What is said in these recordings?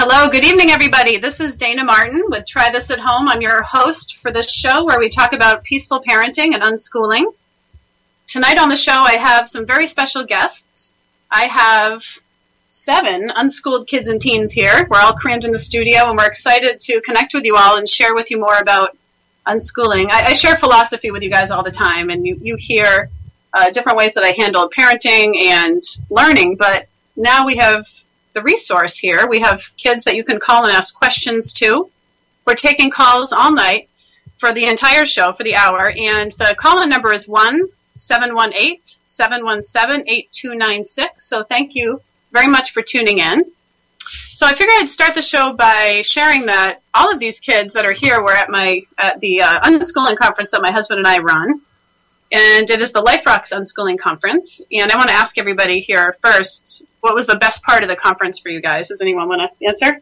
Hello, good evening, everybody. This is Dayna Martin with Try This at Home. I'm your host for this show where we talk about peaceful parenting and unschooling. Tonight on the show, I have some very special guests. I have 7 unschooled kids and teens here. We're all crammed in the studio, and we're excited to connect with you all and share with you more about unschooling. I share philosophy with you guys all the time, and you hear different ways that I handle parenting and learning, but now we have the resource here. We have kids that you can call and ask questions to. We're taking calls all night for the entire show, for the hour, and the call-in number is 1-718-717-8296, so thank you very much for tuning in. So I figured I'd start the show by sharing that all of these kids that are here were at the unschooling conference that my husband and I run, and it is the Life Rocks Unschooling Conference. And I want to ask everybody here first, what was the best part of the conference for you guys? Does anyone want to answer?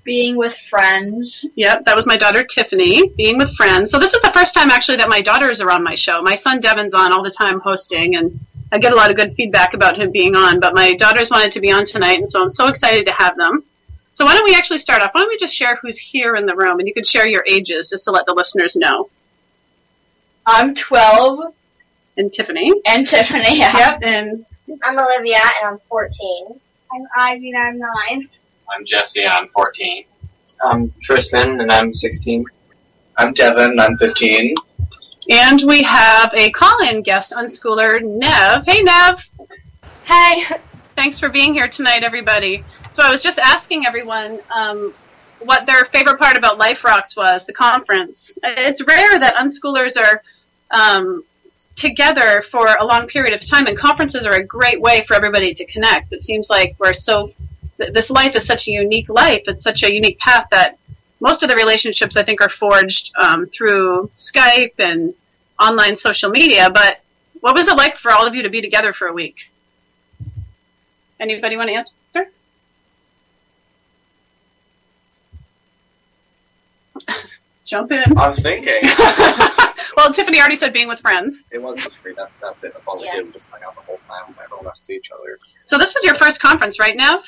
Being with friends. Yep, that was my daughter Tiffany, being with friends. So this is the first time actually that my daughters are on my show. My son Devin's on all the time hosting, and I get a lot of good feedback about him being on, but my daughters wanted to be on tonight, and so I'm so excited to have them. So why don't we actually start off? Why don't we just share who's here in the room, and you could share your ages just to let the listeners know. I'm 12. And Tiffany. And Tiffany, yeah. Yep, and I'm Olivia, and I'm 14. I'm Ivy, and I'm 9. I'm Jesse, and I'm 14. I'm Tristan, and I'm 16. I'm Devin, and I'm 15. And we have a call-in guest unschooler, Nev. Hey, Nev. Hey. Thanks for being here tonight, everybody. So I was just asking everyone what their favorite part about Life Rocks was, the conference. It's rare that unschoolers are together for a long period of time, and conferences are a great way for everybody to connect. It seems like this life is such a unique life. It's such a unique path that most of the relationships, I think, are forged through Skype and online social media. But what was it like for all of you to be together for a week? Anybody want to answer? Jump in. I'm thinking. Well, Tiffany already said being with friends. It was just free. That's it. That's all we did. We just hung out the whole time. We don't have to see each other. So this was your first conference, right, Nev?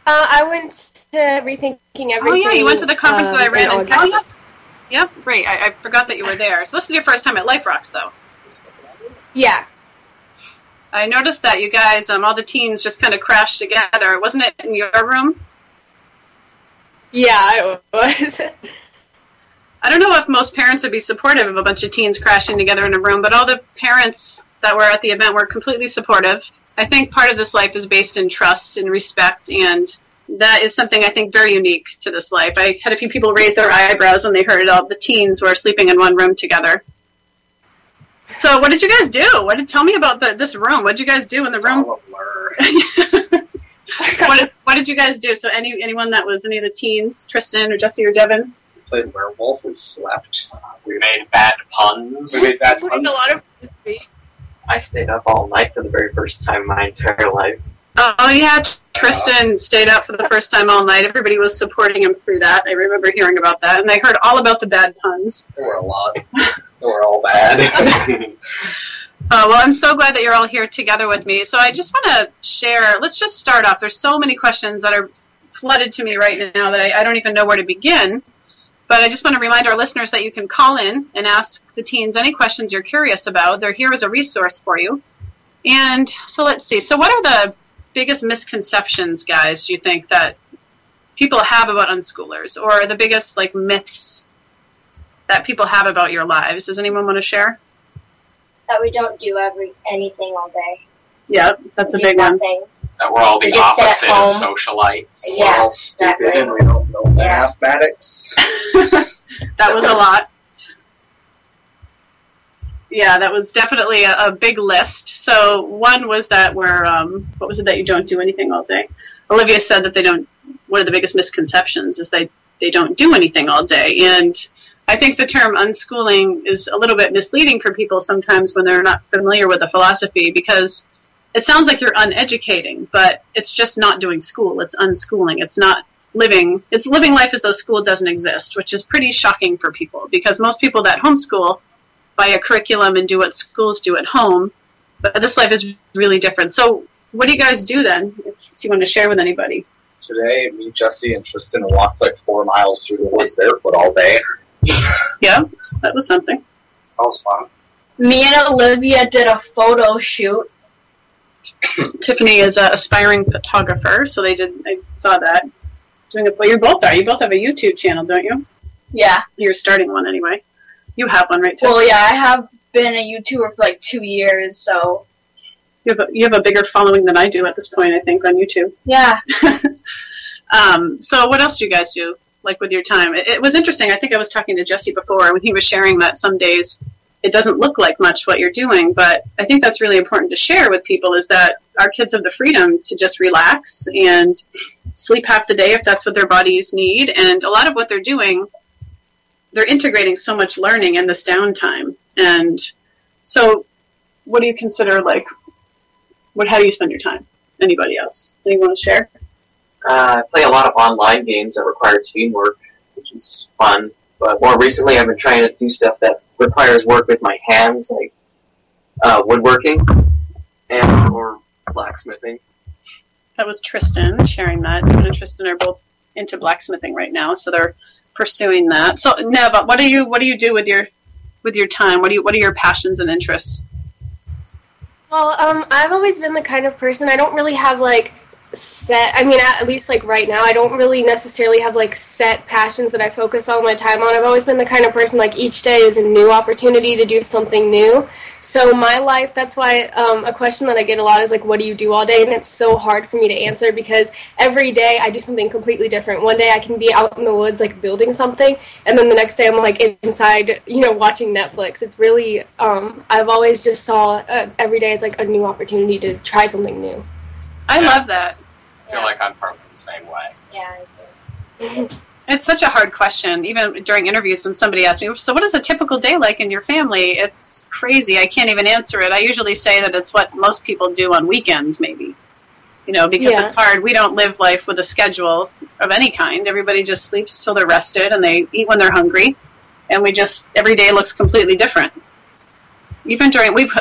I went to Rethinking Everything. Oh, yeah, you went to the conference that I ran in Texas. August. Yep, great. I forgot that you were there. So this is your first time at Life Rocks, though. Yeah. I noticed that you guys, all the teens just kind of crashed together. Wasn't it in your room? Yeah, it was. I don't know if most parents would be supportive of a bunch of teens crashing together in a room, but all the parents that were at the event were completely supportive. I think part of this life is based in trust and respect, and that is something I think very unique to this life. I had a few people raise their eyebrows when they heard all the teens were sleeping in one room together. So what did you guys do? Tell me about this room. What did you guys do in the room? All a blur. What did you guys do? So anyone that was any of the teens, Tristan or Jesse or Devin? We played werewolf. We slept. We made bad puns. We made bad Like puns. a lot of frisbee. I stayed up all night for the very first time in my entire life. Oh yeah, Tristan stayed up for the first time all night. Everybody was supporting him through that. I remember hearing about that, and I heard all about the bad puns. There were a lot. They were all bad. Well, I'm so glad that you're all here together with me. So I just want to share, let's just start off. There's so many questions that are flooded to me right now that I don't even know where to begin. But I just want to remind our listeners that you can call in and ask the teens any questions you're curious about. They're here as a resource for you. And so let's see. So what are the biggest misconceptions, guys, do you think that people have about unschoolers, or the biggest myths that people have about your lives? Does anyone want to share? That we don't do anything all day. Yeah, that's a Do big one. nothing. That we're all the We just sit at opposite of home. socialites. Yeah, We're all stupid exactly. and we don't know mathematics. That was a lot. Yeah, that was definitely a big list. So one was that what was it that you don't do anything all day? Olivia said that one of the biggest misconceptions is they don't do anything all day. And I think the term unschooling is a little bit misleading for people sometimes when they're not familiar with the philosophy, because it sounds like you're uneducating, but it's just not doing school. It's unschooling. It's living life as though school doesn't exist, which is pretty shocking for people, because most people that homeschool buy a curriculum and do what schools do at home, but this life is really different. So what do you guys do then, if you want to share with anybody? Today, me, Jesse, and Tristan walked like 4 miles through the woods barefoot all day. Yeah, that was something. That was fun. Me and Olivia did a photo shoot. Tiffany is an aspiring photographer, so I saw that. Well, you both are. You both have a YouTube channel, don't you? Yeah. You're starting one anyway. You have one, right, Tiff? Well, yeah, I have been a YouTuber for like 2 years, so. You have a bigger following than I do at this point, I think, on YouTube. Yeah. So what else do you guys do, like, with your time? It was interesting. I think I was talking to Jesse before when he was sharing that some days it doesn't look like much what you're doing, but I think that's really important to share with people, is that our kids have the freedom to just relax and sleep half the day if that's what their bodies need. And a lot of what they're doing, they're integrating so much learning in this downtime. And so what do you consider, like, how do you spend your time? Anybody else? Anyone want to share? I play a lot of online games that require teamwork, which is fun. But more recently, I've been trying to do stuff that requires work with my hands, like woodworking or blacksmithing. That was Tristan sharing that. David and Tristan are both into blacksmithing right now, so they're pursuing that. So, Neva, what do you do with your time? What are your passions and interests? Well, I've always been the kind of person, I don't really have, like, at least, like, right now, I don't really necessarily have, like, set passions that I focus all my time on. I've always been the kind of person, like, each day is a new opportunity to do something new. So my life, that's why a question that I get a lot is, like, what do you do all day? And it's so hard for me to answer because every day I do something completely different. One day I can be out in the woods, like, building something, and then the next day I'm, like, inside, watching Netflix. It's really, I've always just saw every day as, like, a new opportunity to try something new. I love that. I feel like I'm probably the same way. Yeah, I do. It's such a hard question, even during interviews when somebody asks me, so what is a typical day like in your family? It's crazy. I can't even answer it. I usually say that it's what most people do on weekends, maybe. Because it's hard. We don't live life with a schedule of any kind. Everybody just sleeps till they're rested, and they eat when they're hungry. And every day looks completely different. Even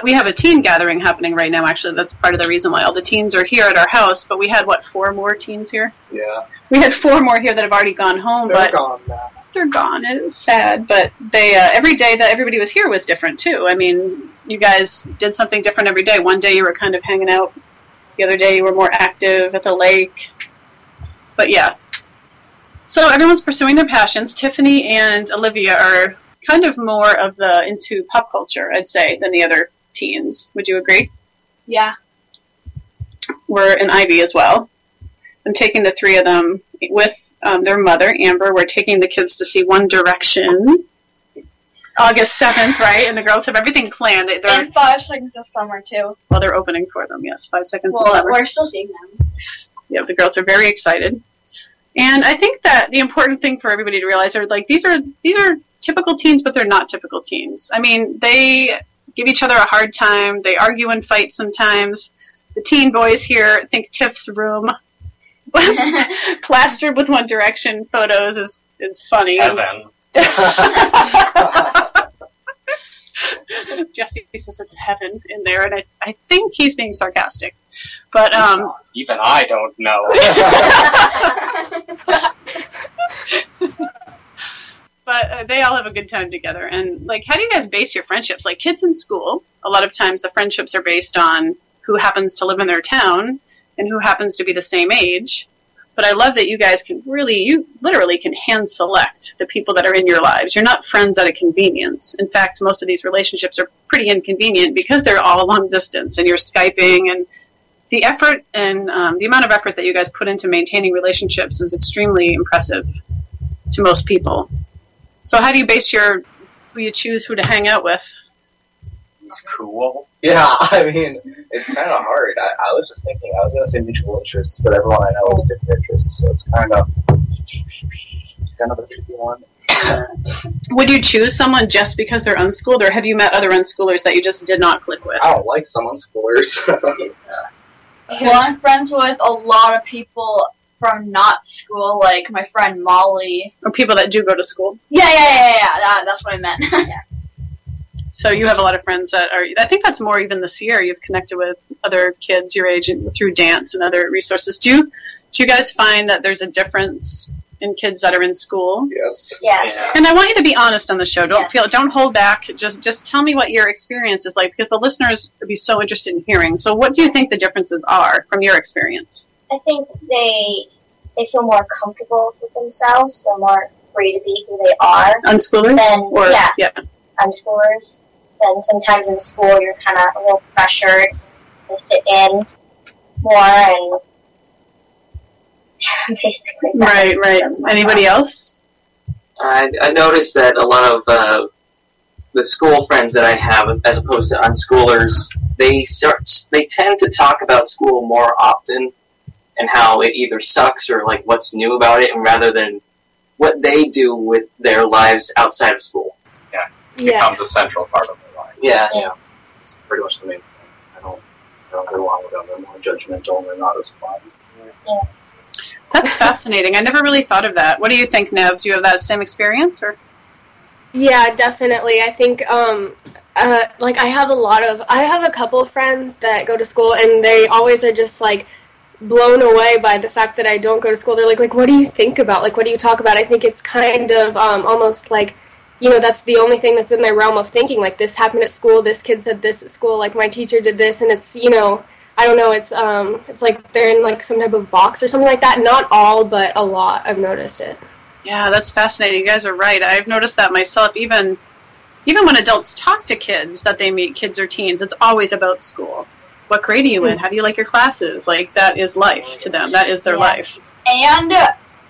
we have a teen gathering happening right now, actually. That's part of the reason why all the teens are here at our house. But we had, 4 more teens here? Yeah. We had 4 more here that have already gone home. They're gone now. They're gone. It's sad. But they every day that everybody was here was different, too. I mean, you guys did something different every day. One day you were kind of hanging out. The other day you were more active at the lake. But, yeah. So everyone's pursuing their passions. Tiffany and Olivia are kind of more of into pop culture, I'd say, than the other teens. Would you agree? Yeah. We're in Ivy as well. I'm taking the 3 of them with their mother, Amber. We're taking the kids to see One Direction. August 7th, right? And the girls have everything planned. And 5 Seconds of Summer, too. Well, they're opening for them, yes. 5 Seconds of Summer. We're still seeing them. Yeah, the girls are very excited. And I think that the important thing for everybody to realize are, like, these are typical teens, but they're not typical teens. I mean, they give each other a hard time. They argue and fight sometimes. The teen boys here think Tiff's room plastered with One Direction photos is funny. Heaven. Jesse says it's heaven in there, and I think he's being sarcastic. But Even I don't know. But they all have a good time together. And, like, how do you guys base your friendships? Like, kids in school, a lot of times the friendships are based on who happens to live in their town and who happens to be the same age. But I love that you guys you literally can hand select the people that are in your lives. You're not friends out of convenience. In fact, most of these relationships are pretty inconvenient because they're all long distance and you're Skyping, and the effort and the amount of effort that you guys put into maintaining relationships is extremely impressive to most people. So how do you base who you choose who to hang out with? It's cool. Yeah, I mean, it's kind of hard. I was just thinking, I was going to say mutual interests, but everyone I know has different interests, so it's kind of a tricky one. Would you choose someone just because they're unschooled, or have you met other unschoolers that you just did not click with? I don't like some unschoolers. Well, I'm friends with a lot of people from not school, like my friend Molly. Or people that do go to school? Yeah, that's what I meant. So you have a lot of friends that are, I think that's more even this year, you've connected with other kids your age through dance and other resources. Do you guys find that there's a difference in kids that are in school? Yes. Yes. And I want you to be honest on the show. Yes. Don't hold back. Just tell me what your experience is like, because the listeners would be so interested in hearing. So what do you think the differences are from your experience? I think they feel more comfortable with themselves. They're more free to be who they are. Unschoolers? Yeah. Unschoolers. Then sometimes in school you're kind of a little pressured to fit in more, and basically Right. Anybody else? I noticed that a lot of the school friends that I have, as opposed to unschoolers, they tend to talk about school more often and how it either sucks or like what's new about it, and rather than what they do with their lives outside of school. It becomes a central part of their life. Yeah. It's pretty much the main thing. I don't get along with them. They're more judgmental and they're not as fun. That's fascinating. I never really thought of that. What do you think, Nev? Do you have that same experience? Or? Yeah, definitely. I think, like, I have a couple of friends that go to school, and they always are just, like, blown away by the fact that I don't go to school. They're like, what do you think about? Like, what do you talk about? I think it's kind of almost like, you know, that's the only thing that's in their realm of thinking. Like, this happened at school, this kid said this at school, like, my teacher did this, and it's, you know, I don't know, it's like they're in, like, some type of box or something like that. Not all, but a lot. I've noticed it. Yeah, that's fascinating. You guys are right. I've noticed that myself. Even when adults talk to kids that they meet, kids or teens, it's always about school. What grade are you in? How do you like your classes? Like, that is life to them. That is their life. And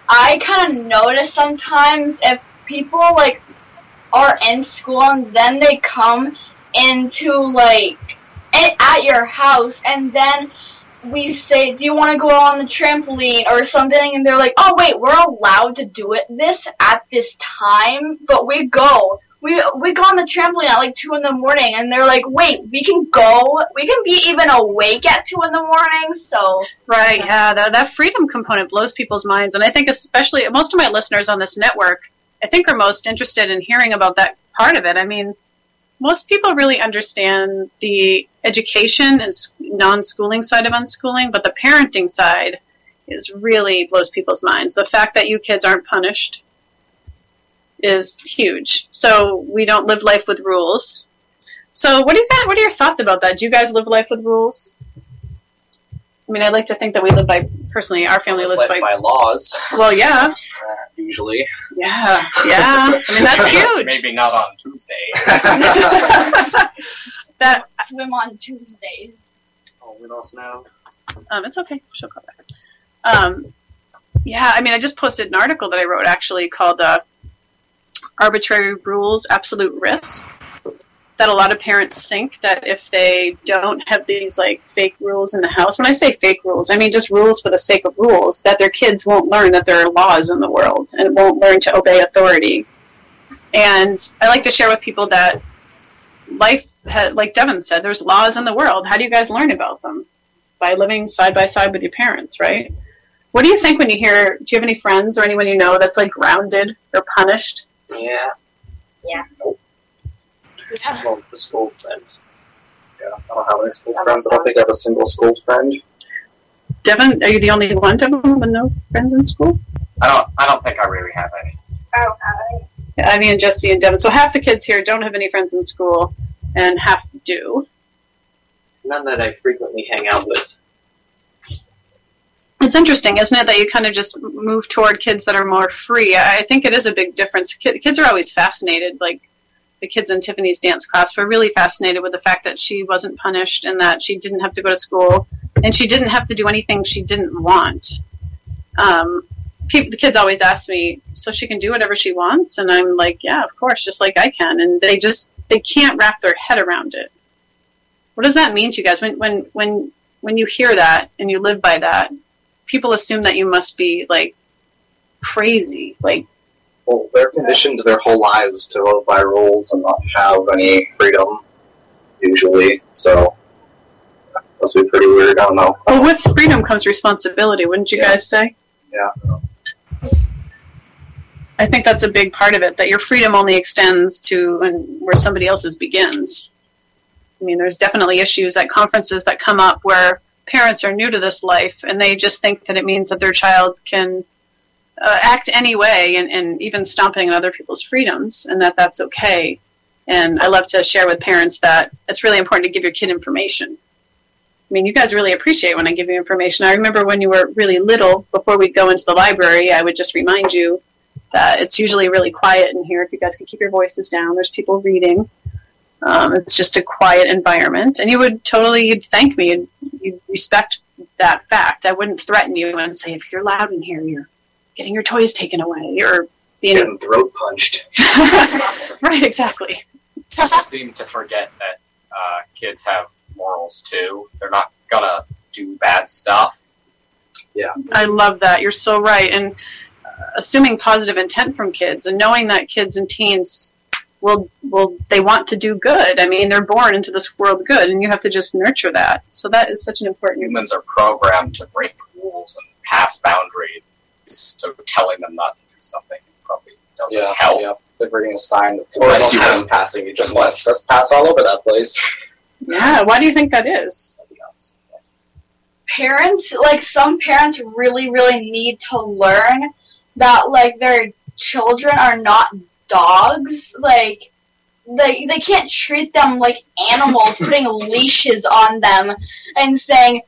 I kind of notice sometimes if people, like, are in school and then they come into, like, at your house, and then we say, do you want to go on the trampoline or something? And they're like, oh, wait, we're allowed to do this at this time? But we go. We go on the trampoline at, like, 2 in the morning, and they're like, wait, we can go? We can be even awake at 2 in the morning? So... Right, yeah, that freedom component blows people's minds. And I think especially most of my listeners on this network, I think, are most interested in hearing about that part of it. I mean, most people really understand the education and non-schooling side of unschooling, but the parenting side is really blows people's minds. The fact that you kids aren't punished is huge. So we don't live life with rules. So what are your thoughts about that? Do you guys live life with rules? I mean, I like to think that we live by, personally, our family lives by laws. Well, yeah. Usually. Yeah. I mean, that's huge. Maybe not on Tuesdays. That swim on Tuesdays. Oh, we lost now. It's okay. She'll come back. Yeah, I mean, I just posted an article that I wrote, actually, called Arbitrary Rules, Absolute Risk. That a lot of parents think that if they don't have these, like, fake rules in the house, when I say fake rules, I mean just rules for the sake of rules, that their kids won't learn that there are laws in the world and won't learn to obey authority. And I like to share with people that life, like Devin said, there's laws in the world. How do you guys learn about them? By living side by side with your parents, right? What do you think when you hear, do you have any friends or anyone you know that's, like, grounded or punished? Yeah. Well, the school friends. Yeah, I don't have any school friends. I don't think I have a single school friend. Devin, are you the only one, Devin, with no friends in school? I don't think I really have any. I don't have any. Yeah, Ivy and Jesse and Devin. So half the kids here don't have any friends in school, and half do. None that I frequently hang out with. It's interesting, isn't it, that you kind of just move toward kids that are more free? I think it is a big difference. Kids are always fascinated, like the kids in Tiffany's dance class were really fascinated with the fact that she wasn't punished and that she didn't have to go to school and she didn't have to do anything she didn't want. The kids always ask me, so she can do whatever she wants? And I'm like, yeah, of course, just like I can. And they can't wrap their head around it. What does that mean to you guys? When you hear that and you live by that, people assume that you must be, like, crazy, like. Well, they're conditioned their whole lives to live by rules and not have any freedom, usually, so that must be pretty weird, I don't know. Well, with freedom comes responsibility, wouldn't you guys say? Yeah. I think that's a big part of it, that your freedom only extends to where somebody else's begins. I mean, there's definitely issues at conferences that come up where parents are new to this life, and they just think that it means that their child can act any way and even stomping on other people's freedoms, and that that's okay. And I love to share with parents that it's really important to give your kid information. I mean, you guys really appreciate when I give you information. I remember when you were really little, before we'd go into the library, I would just remind you that it's usually really quiet in here. If you guys could keep your voices down, there's people reading. It's just a quiet environment. And you'd thank me, you'd respect that fact. I wouldn't threaten you and say, if you're loud in here, you're getting your toys taken away, or getting throat punched. Right, exactly. People seem to forget that kids have morals too. They're not gonna do bad stuff. Yeah. I love that. You're so right. And assuming positive intent from kids and knowing that kids and teens they want to do good. I mean, they're born into this world good, and you have to just nurture that. So that is such an important... Humans are programmed to break rules and pass boundaries, so telling them not to do something probably doesn't help. Yeah, they're bringing a sign that's not passing. You just let's pass all over that place. Yeah, why do you think that is? Parents, like, some parents really, really need to learn that, like, their children are not dogs. Like, they can't treat them like animals, putting leashes on them and saying,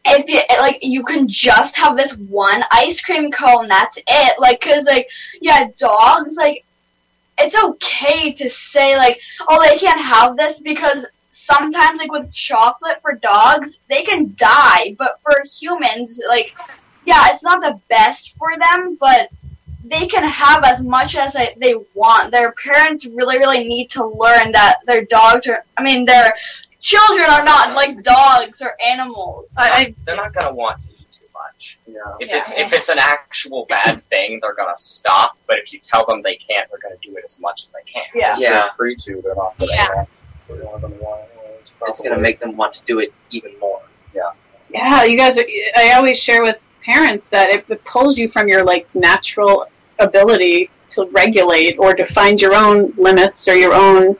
if you, like, you can just have this one ice cream cone, that's it. Like, cause, like, yeah, dogs, like, it's okay to say, like, oh, they can't have this, because sometimes, like, with chocolate for dogs, they can die, but for humans, like, yeah, it's not the best for them, but they can have as much as they want. Their parents really, really need to learn that their their children are not like dogs or animals. They're not going to want to eat too much. Yeah. If it's an actual bad thing, they're going to stop, but if you tell them they can't, they're going to do it as much as they can. Yeah. If they're free to, they're not going to It's going to make them want to do it even more. Yeah. Yeah, you guys I always share with parents that it pulls you from your, like, natural ability to regulate or to find your own limits or your own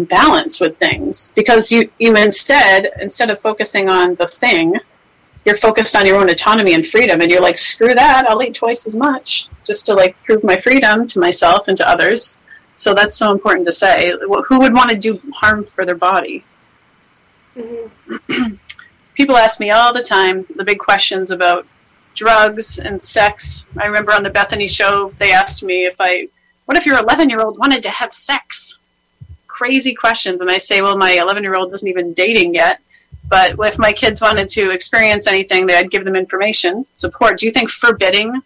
balance with things, because you instead of focusing on the thing, you're focused on your own autonomy and freedom, and you're like, screw that, I'll eat twice as much just to, like, prove my freedom to myself and to others. So that's so important to say. Who would want to do harm for their body? Mm-hmm. People ask me all the time the big questions about drugs and sex. I remember on the Bethany show, they asked me what if your 11-year-old wanted to have sex? Crazy questions. And I say, well, my 11-year-old isn't even dating yet. But if my kids wanted to experience anything, I'd give them information, support. Do you think forbidding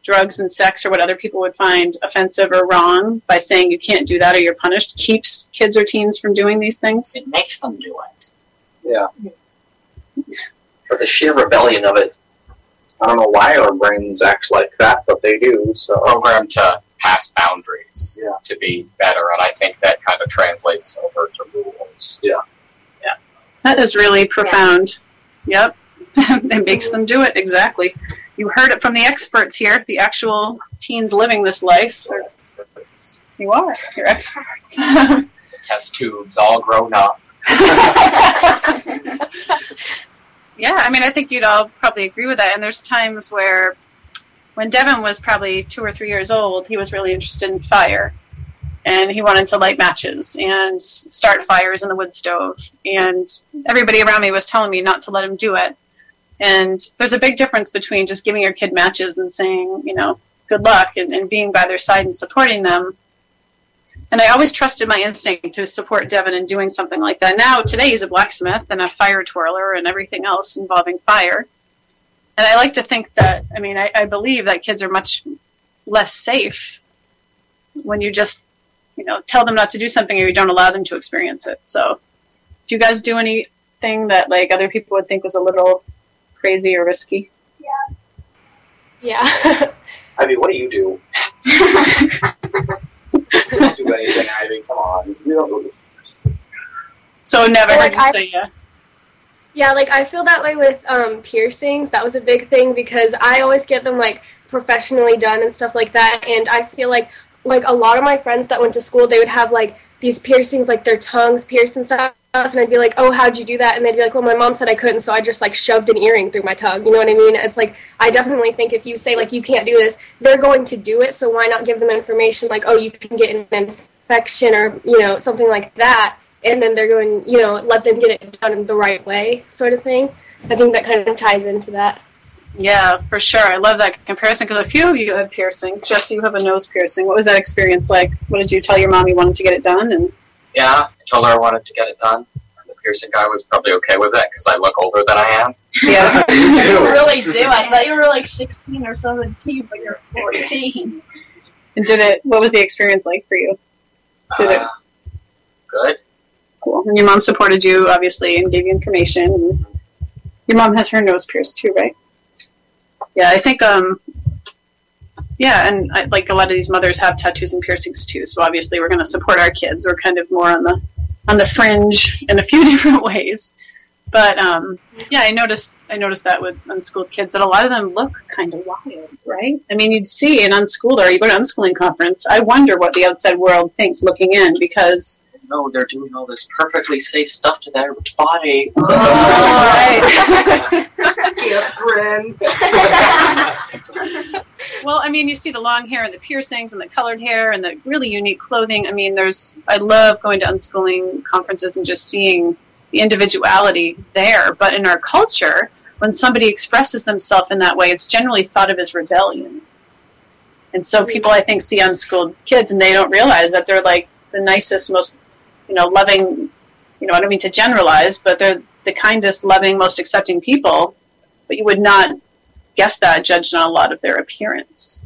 drugs and sex, or what other people would find offensive or wrong, by saying you can't do that or you're punished, keeps kids or teens from doing these things? It makes them do it. Yeah. For the sheer rebellion of it. I don't know why our brains act like that, but they do. So programmed to pass boundaries, to be better, and I think that kind of translates over to rules. Yeah. That is really profound. Yeah. Yep. It makes them do it, exactly. You heard it from the experts here, the actual teens living this life. You are. You're experts. The test tubes all grown up. Yeah, I mean, I think you'd all probably agree with that. And there's times where, when Devin was probably 2 or 3 years old, he was really interested in fire. And he wanted to light matches and start fires in the wood stove. And everybody around me was telling me not to let him do it. And there's a big difference between just giving your kid matches and saying, good luck, and being by their side and supporting them. And I always trusted my instinct to support Devin in doing something like that. Now, today, he's a blacksmith and a fire twirler and everything else involving fire. And I like to think that, I believe that kids are much less safe when you just, tell them not to do something or you don't allow them to experience it. So, do you guys do anything that, like, other people would think was a little crazy or risky? Yeah. I mean, what do you do? You don't do anything, Ivy. Come on. You don't do this. So never heard you say yeah. Yeah, like, I feel that way with piercings. That was a big thing because I always get them, like, professionally done and stuff like that. And I feel like a lot of my friends that went to school, they would have like these piercings, like their tongues pierced and stuff, and I'd be like, oh, how'd you do that? And they'd be like, well, my mom said I couldn't, so I just like shoved an earring through my tongue. You know what I mean? It's like, I definitely think if you say like you can't do this, they're going to do it, so why not give them information like, oh, you can get an infection or, you know, something like that, and then they're going, you know, let them get it done in the right way, sort of thing. I think that kind of ties into that. Yeah, for sure. I love that comparison because a few of you have piercings. Jesse, you have a nose piercing. What was that experience like? What did you tell your mom you wanted to get it done? And Yeah, I told her I wanted to get it done. And the piercing guy was probably okay with it because I look older than I am. yeah, You really do. I thought you were like 16 or 17, but you're 14. and what was the experience like for you? Good. Cool. And your mom supported you, obviously, and gave you information. And your mom has her nose pierced too, right? Yeah, I think, like a lot of these mothers have tattoos and piercings too, so obviously we're going to support our kids. We're kind of more on the fringe in a few different ways. But, yeah, I noticed that with unschooled kids, that a lot of them look kind of wild, right? I mean, you'd see an unschooler, you go to an unschooling conference, I wonder what the outside world thinks looking in, because... No, they're doing all this perfectly safe stuff to their body. Oh, right. Well, I mean, you see the long hair and the piercings and the colored hair and the really unique clothing. I mean, I love going to unschooling conferences and just seeing the individuality there. But in our culture, when somebody expresses themselves in that way, it's generally thought of as rebellion. And so people, I think, see unschooled kids and they don't realize that they're like the nicest, most, loving, I don't mean to generalize, but they're the kindest, loving, most accepting people. But you would not guess that judged on a lot of their appearance.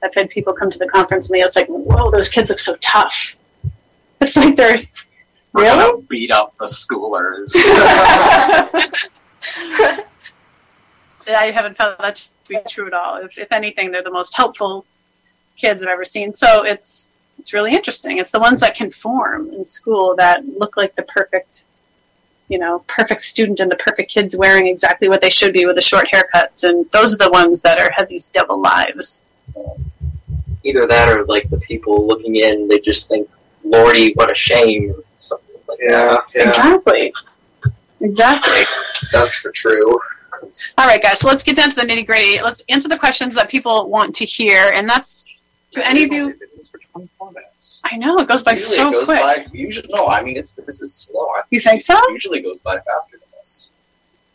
I've had people come to the conference and it's like, whoa, those kids look so tough. It's like they're We're really gonna beat up the schoolers. I haven't found that to be true at all. If anything, they're the most helpful kids I've ever seen. So it's really interesting. It's the ones that conform in school that look like the perfect student and the perfect kids wearing exactly what they should be with the short haircuts. And those are the ones that have these double lives. Either that or like the people looking in, they just think, Lordy, what a shame, or something like that. Yeah. Exactly. That's for true. All right, guys, so let's get down to the nitty-gritty. Let's answer the questions that people want to hear, and that's, do any of you... For 24 minutes. I know, it goes by Usually so it goes quick. By, no, I mean, this is slow. You think so? It usually goes by faster than this.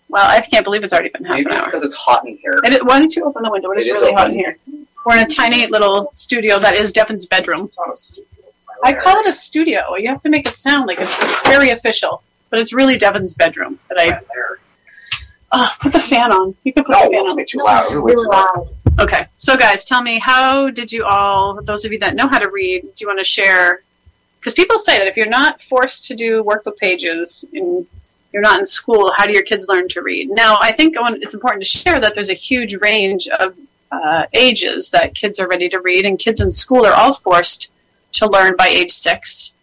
Well, I can't believe it's already been half Maybe an it's hour. because it's hot in here. Why don't you open the window? It is really hot in here. We're in a tiny little studio that is Devin's bedroom. It's not a studio. It's my I call it a studio. You have to make it sound like it's very official, but it's really Devin's bedroom. there. Oh, put the fan on. You can put the fan on. It's too loud. Really loud. Okay, so guys, tell me, how did you all, those of you that know how to read, do you want to share? Because people say that if you're not forced to do workbook pages and you're not in school, how do your kids learn to read? Now, I think it's important to share that there's a huge range of ages that kids are ready to read, and kids in school are all forced to learn by age 6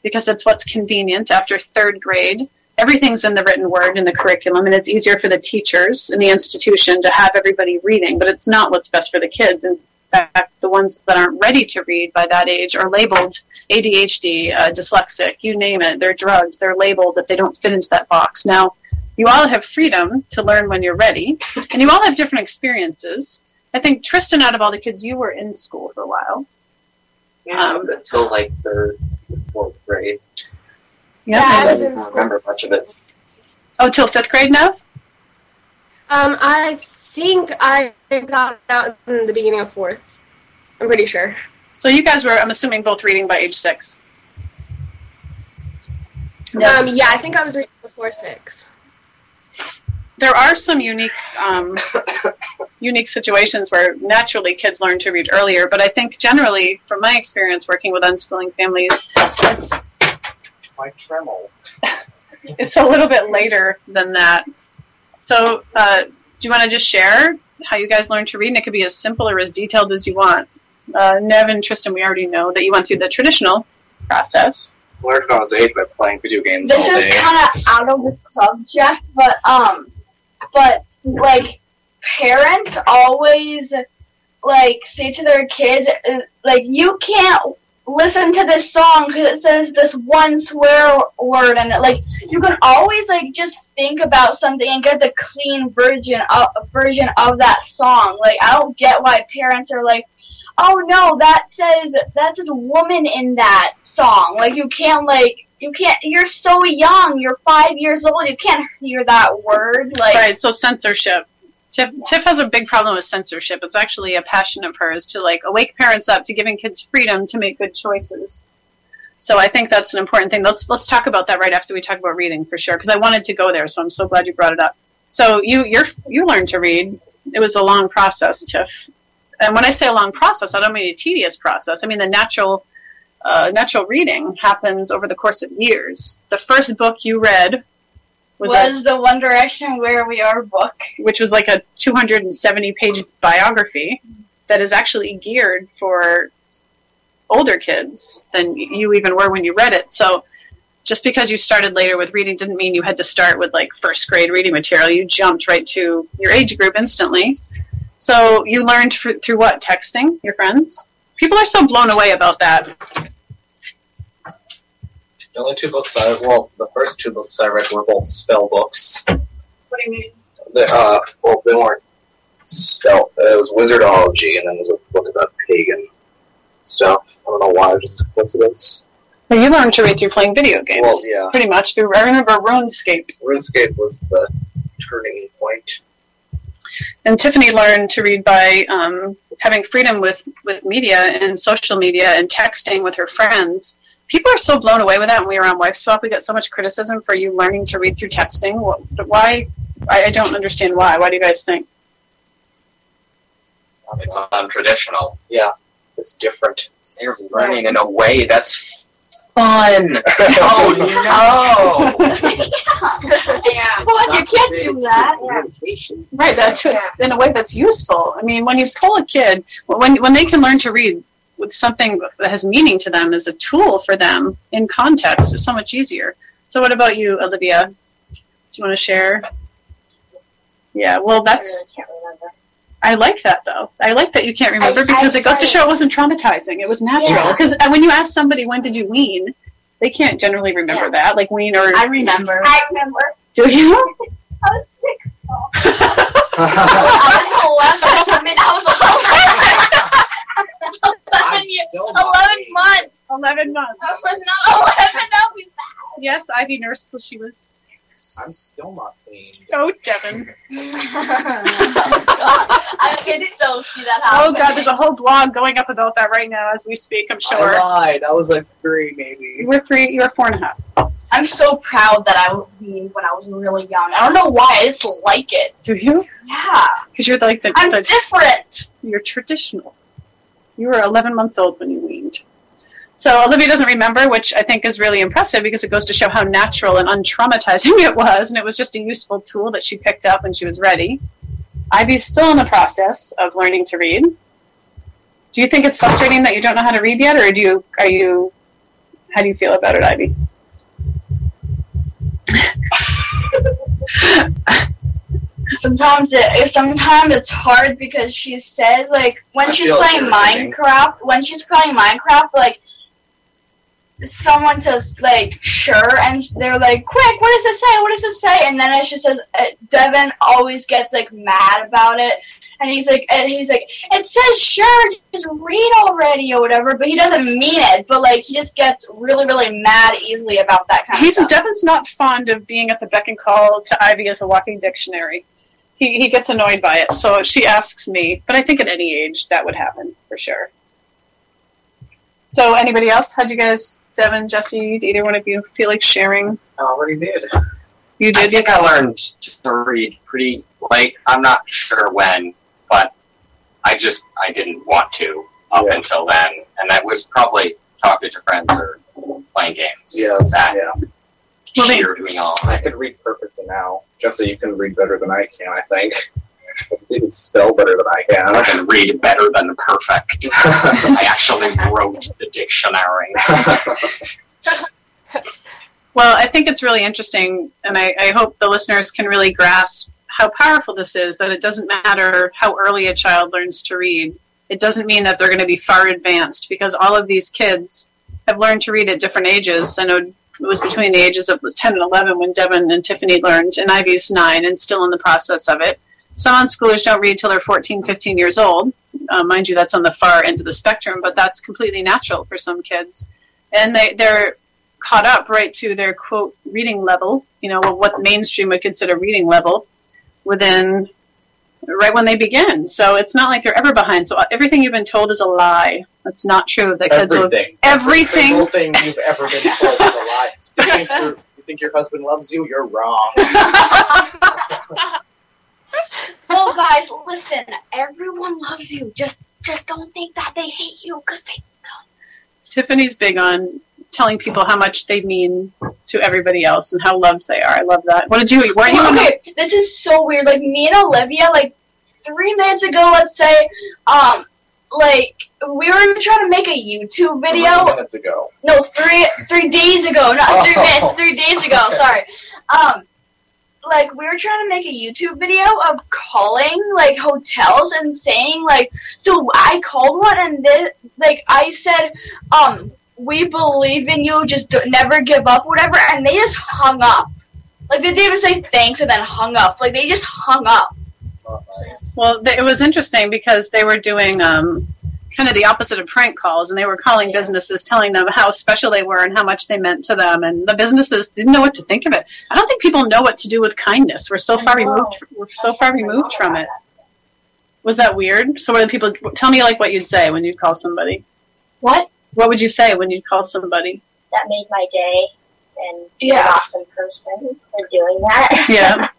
because it's what's convenient. After 3rd grade, everything's in the written word in the curriculum, and it's easier for the teachers in the institution to have everybody reading, but it's not what's best for the kids. In fact, the ones that aren't ready to read by that age are labeled ADHD, dyslexic, you name it. They're drugged. They're labeled if they don't fit into that box. Now, you all have freedom to learn when you're ready, and you all have different experiences. I think, Tristan, out of all the kids, you were in school for a while. Until like 3rd, 4th grade. Yeah, I was I in don't school. remember much of it. Oh, till 5th grade now? I think I got out in the beginning of 4th. I'm pretty sure. So you guys were, I'm assuming, both reading by age 6. Yeah, I think I was reading before 6. There are some unique situations where naturally kids learn to read earlier, but I think generally, from my experience working with unschooling families, My tremble. it's a little bit later than that. So do you want to just share how you guys learned to read? And it could be as simple or as detailed as you want. Nev and Tristan, we already know that you went through the traditional process. Learned when I was 8 by playing video games This all is day. kind of out of the subject, but like parents always like say to their kids, like, you can't listen to this song because it says this one swear word, and like you can always like just think about something and get the clean version of that song. Like, I don't get why parents are like, oh no, that says woman in that song. Like, you can't, you're so young, you're 5 years old, you can't hear that word. Like, right, so censorship. Tiff has a big problem with censorship. It's actually a passion of hers to like awake parents up to giving kids freedom to make good choices. So I think that's an important thing. Let's talk about that right after we talk about reading, for sure, because I wanted to go there, so I'm so glad you brought it up. So you learned to read. It was a long process, Tiff. And when I say a long process, I don't mean a tedious process. I mean the natural reading happens over the course of years. The first book you read was the One Direction Where We Are book, which was like a 270-page biography that is actually geared for older kids than you even were when you read it. So just because you started later with reading didn't mean you had to start with like first grade reading material. You jumped right to your age group instantly. So you learned through what? Texting your friends? People are so blown away about that. The only two books the first two books I read were both spell books. What do you mean? They weren't spell. It was wizardology, and then there was a book about pagan stuff. I don't know why, just a coincidence. Well, you learned to read through playing video games. Well, yeah. Pretty much. I remember RuneScape. RuneScape was the turning point. And Tiffany learned to read by having freedom with media and social media and texting with her friends. People are so blown away with that. When we were on Wife Swap, we got so much criticism for you learning to read through texting. Why? I don't understand why. Why do you guys think? It's untraditional. Yeah, it's different. You're learning in a way that's fun. Oh no! yeah. Well, you can't do that. Right, that's in a way that's useful. I mean, when you pull a kid, when they can learn to read with something that has meaning to them as a tool for them in context, it's so much easier. So what about you, Olivia? Do you want to share? Yeah, well, that's... I really can't remember. I like that, though. I like that you can't remember because it goes to show it wasn't traumatizing. It was natural. Because when you ask somebody, when did you wean, they can't generally remember that. Like wean or... I remember. Do you? I was 6. I was 11. I mean, I was 11 months. 11 months. I was not 11. That was bad. Yes, Ivy nursed till she was 6. I'm still not weaned. Oh, Devin. I can so see that happen. Oh, God, there's a whole blog going up about that right now as we speak, I'm sure. I lied. I was like 3, maybe. You were 3, you were 4.5. I'm so proud that I was weaned when I was really young. I don't know why, I just like it. Do you? Yeah. Because you're like I'm different. You're traditional. You were 11 months old when you weaned. So Olivia doesn't remember, which I think is really impressive because it goes to show how natural and untraumatizing it was, and it was just a useful tool that she picked up when she was ready. Ivy's still in the process of learning to read. Do you think it's frustrating that you don't know how to read yet, or how do you feel about it, Ivy? Sometimes it's hard because she says, like, when she's playing Minecraft, like, someone says, like, sure, and they're like, quick, what does it say? And then she says, Devin always gets, like, mad about it, and he's like, it says sure, just read already, or whatever, but he doesn't mean it, but, like, he just gets really, really mad easily about that kind of stuff. Devin's not fond of being at the beck and call to Ivy as a walking dictionary. He gets annoyed by it, so she asks me, but I think at any age that would happen, for sure. So, anybody else? How'd you guys, Devin, Jesse, did either one of you feel like sharing? I already did. You did? I think I learned to read pretty, I'm not sure when, but I didn't want to up until then, and that was probably talking to friends or playing games. Yeah. Cheered me on. I could read perfectly now. Jesse, you can read better than I can, I think. You can spell better than I can. I can read better than perfect. I actually wrote the dictionary. Well, I think it's really interesting, and I hope the listeners can really grasp how powerful this is, that it doesn't matter how early a child learns to read. it doesn't mean that they're going to be far advanced, because all of these kids have learned to read at different ages. I know it was between the ages of 10 and 11 when Devin and Tiffany learned, and Ivy's 9 and still in the process of it. Some unschoolers don't read till they're 14, 15 years old. Mind you, that's on the far end of the spectrum, but that's completely natural for some kids. And they're caught up right to their, quote, reading level, what mainstream would consider reading level, within right when they begin. So it's not like they're ever behind. So everything you've been told is a lie. That's not true. The kids everything. Every single thing you've ever been told is a lie. You think your husband loves you? You're wrong. Well, guys, listen. Everyone loves you. Just don't think that they hate you, because they don't. Tiffany's big on telling people how much they mean to everybody else and how loved they are. I love that. What did you eat? Okay, this is so weird. Like, me and Olivia, 3 minutes ago, let's say, we were trying to make a YouTube video. 3 minutes ago. No, 3 days ago. Not 3 minutes, 3 days ago. Okay. Sorry. We were trying to make a YouTube video of calling, hotels and saying, so I called one and I said, we believe in you, just never give up, whatever, and they just hung up. They didn't even say thanks and then hung up. They just hung up. Nice. Well, it was interesting because they were doing kind of the opposite of prank calls, and they were calling businesses, telling them how special they were and how much they meant to them, and the businesses didn't know what to think of it. I don't think people know what to do with kindness. We're so far removed. We're so far removed from it. Was that weird? So, what did people tell me? What you'd say when you'd call somebody? What? What would you say when you'd call somebody? That made my day, and you're an awesome person for doing that. Yeah.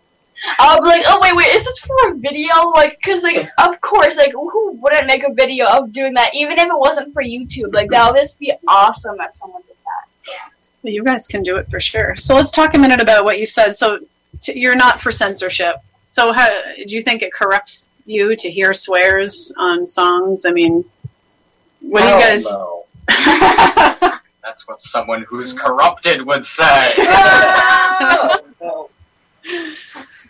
I'll be like, oh, wait, is this for a video? Because, of course, who wouldn't make a video of doing that, even if it wasn't for YouTube? That would just be awesome that someone did that. Well, you guys can do it for sure. So let's talk a minute about what you said. So you're not for censorship. So how do you think it corrupts you to hear swears on songs? I mean, what do you guys... know. That's what someone who's corrupted would say. No.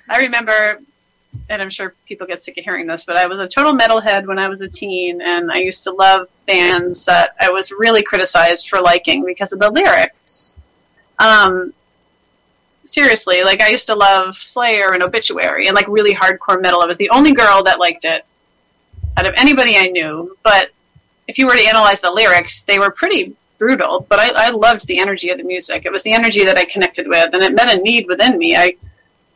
I remember, and I'm sure people get sick of hearing this, but I was a total metalhead when I was a teen, and I used to love bands that I was really criticized for liking because of the lyrics. Seriously, I used to love Slayer and Obituary and really hardcore metal. I was the only girl that liked it out of anybody I knew, but if you were to analyze the lyrics, they were pretty brutal, but I loved the energy of the music. It was the energy that I connected with, and it met a need within me.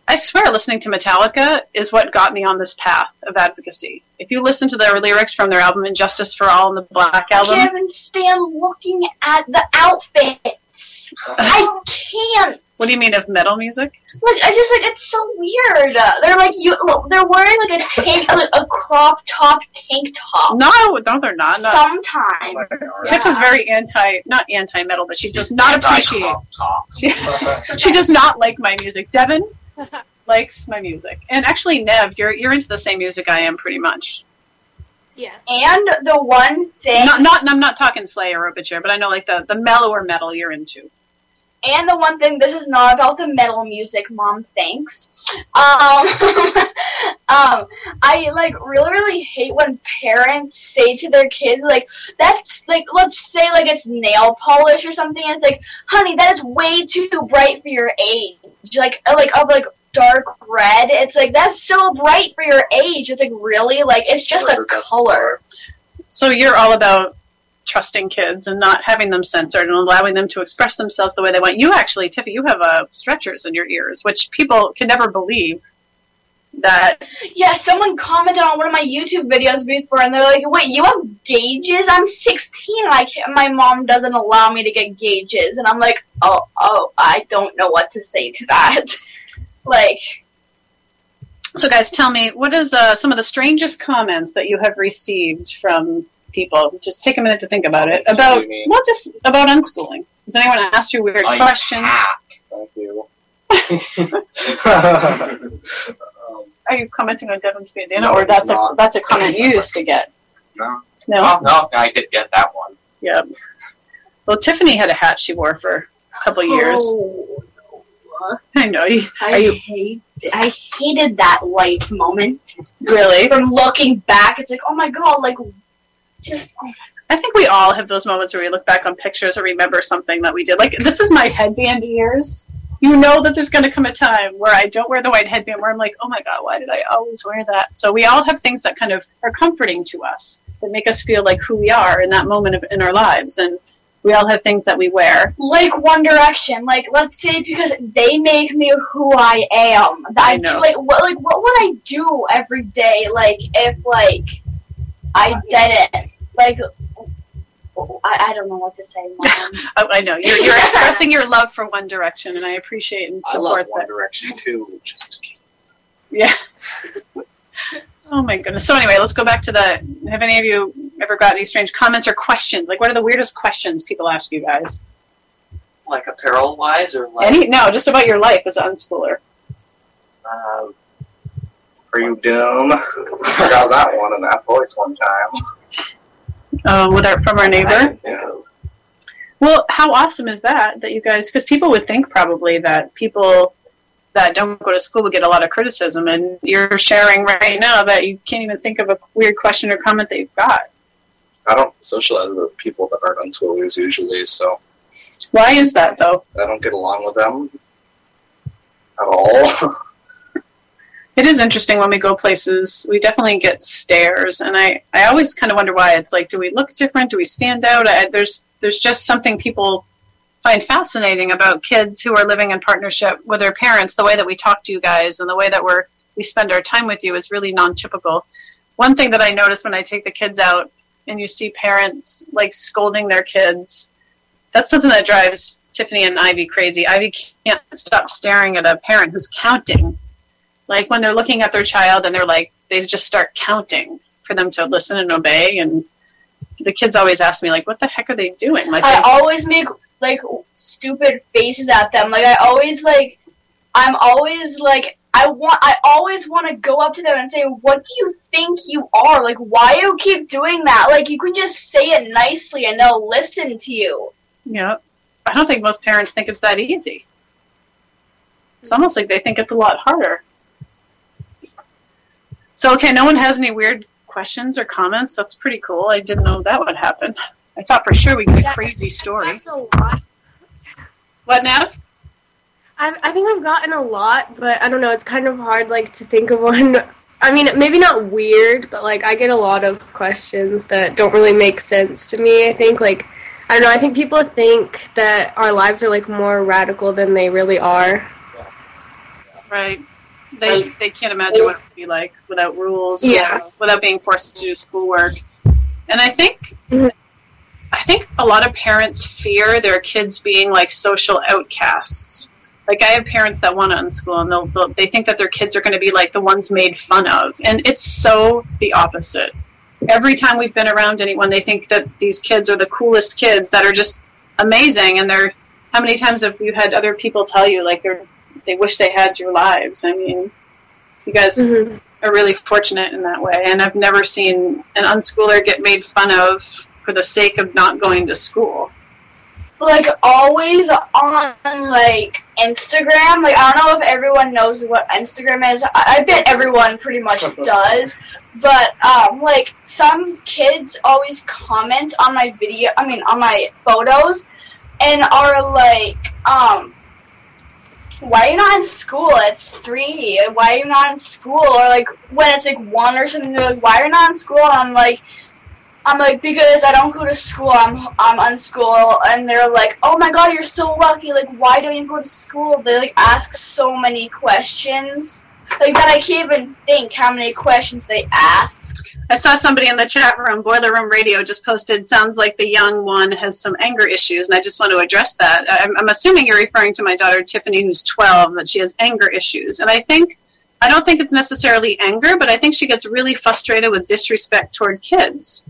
I swear listening to Metallica is what got me on this path of advocacy. If you listen to their lyrics from their album Injustice for All and the Black Album... I can't even stand looking at the outfits. I can't. What do you mean of metal music? It's so weird. They're wearing a tank, a crop top tank top. No, they're not. Sometimes. Tiff is very not anti-metal, but she does not appreciate... She does not like my music. Devin likes my music. And actually, Nev, you're into the same music I am pretty much. Yeah. And the one thing... I'm not talking Slayer or Obituary, but I know the mellower metal you're into. And the one thing, this is not about the metal music, Mom, thanks. I really, really hate when parents say to their kids, that's, let's say, it's nail polish or something, and it's honey, that is way too bright for your age. Dark red, it's that's so bright for your age. It's really, it's just a color. So you're all about trusting kids and not having them censored and allowing them to express themselves the way they want. You actually, Tiffy, you have stretchers in your ears, which people can never believe that. Yeah, someone commented on one of my YouTube videos before, and they're like, wait, you have gauges? I'm 16, and my mom doesn't allow me to get gauges. And I'm like, oh, I don't know what to say to that. So guys, tell me, what is some of the strangest comments that you have received from people? Just take a minute to think about it. Just about unschooling. Has anyone asked you weird questions? Thank you. Are you commenting on Devin's bandana, or that's a comment you used to get? No. No? No, I did get that one. Yeah. Well, Tiffany had a hat she wore for a couple years. Oh. I know. I hated that light moment. Really? From looking back, it's oh my god, just, oh my I think we all have those moments where we look back on pictures or remember something that we did. Like, this is my headband years. You know that there's going to come a time where I don't wear the white headband, where I'm like, oh my God, why did I always wear that? So we all have things that kind of are comforting to us, that make us feel like who we are in that moment in our lives. And we all have things that we wear. Like One Direction. Like, let's say because they make me who I am. I know. Like, what would I do every day, like, if, like, I didn't? Like, I don't know what to say, Mom. I know. You're expressing your love for One Direction, and I appreciate and support I love that. One Direction, too. Just Yeah. Oh my goodness. So anyway, let's go back to have any of you ever got any strange comments or questions? Like, what are the weirdest questions people ask you guys? Like apparel-wise, or like... No, just about your life as an unschooler. are you dumb? I got that one in that voice one time. From our neighbor? Yeah. Well, how awesome is that you guys, because people would think probably that people that don't go to school would get a lot of criticism, and you're sharing right now that you can't even think of a weird question or comment that you've got. I don't socialize with people that aren't unschoolers usually, so... Why is that, though? I don't get along with them at all. It is interesting when we go places, we definitely get stares, and I always kind of wonder why. It's like, do we look different? Do we stand out? There's just something people find fascinating about kids who are living in partnership with their parents. The way that we talk to you guys and the way that we spend our time with you is really non-typical. One thing that I notice when I take the kids out and you see parents like scolding their kids, that's something that drives Tiffany and Ivy crazy. Ivy can't stop staring at a parent who's counting. Like when they're looking at their child and they just start counting for them to listen and obey. And the kids always ask me, like, what the heck are they doing? Like, I always make, like, stupid faces at them. Like, I always want to go up to them and say, what do you think you are? Like, why do you keep doing that? Like, you can just say it nicely and they'll listen to you. Yeah. I don't think most parents think it's that easy. It's almost like they think it's a lot harder. So, okay, no one has any weird questions or comments. That's pretty cool. I didn't know that would happen. I thought for sure we'd get a crazy story. What now? I think I've gotten a lot, but I don't know. It's kind of hard, like, to think of one. I mean, maybe not weird, but, like, I get a lot of questions that don't really make sense to me, I think. Like, I don't know. I think people think that our lives are, like, more radical than they really are. Right. They can't imagine what it would be like without rules, without being forced to do schoolwork. And I think a lot of parents fear their kids being like social outcasts. Like I have parents that want to unschool, and they think that their kids are going to be like the ones made fun of. And it's so the opposite. Every time we've been around anyone, they think that these kids are the coolest kids that are just amazing. And how many times have you had other people tell you like they wish they had your lives? I mean, you guys are really fortunate in that way. And I've never seen an unschooler get made fun of for the sake of not going to school. Like, always on, like, Instagram. Like, I don't know if everyone knows what Instagram is. I bet everyone pretty much does. But, like, some kids always comment on my on my photos and are like, why are you not in school? It's 3. Why are you not in school? Or, like, when it's, like, 1 or something, they're like, why are you not in school? I'm like, because I don't go to school, I'm unschooled. And they're like, oh my god, you're so lucky. Like, why don't you go to school? They, like, ask so many questions. Like, that I can't even think how many questions they ask. I saw somebody in the chat room, Boiler Room Radio, just posted, sounds like the young one has some anger issues, and I just want to address that. I'm assuming you're referring to my daughter, Tiffany, who's 12, that she has anger issues. And I don't think it's necessarily anger, but I think she gets really frustrated with disrespect toward kids.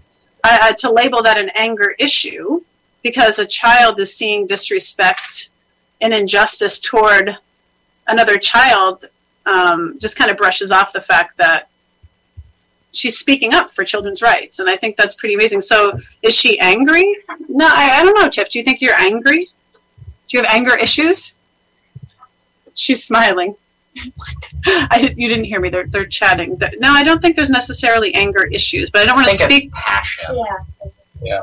To label that an anger issue, because a child is seeing disrespect and injustice toward another child, just kind of brushes off the fact that she's speaking up for children's rights, and I think that's pretty amazing. So, is she angry? No, I don't know, Tiff. Do you think you're angry? Do you have anger issues? She's smiling. You didn't hear me. They're chatting. No, I don't think there's necessarily anger issues, but I don't want to speak. Passion. Yeah.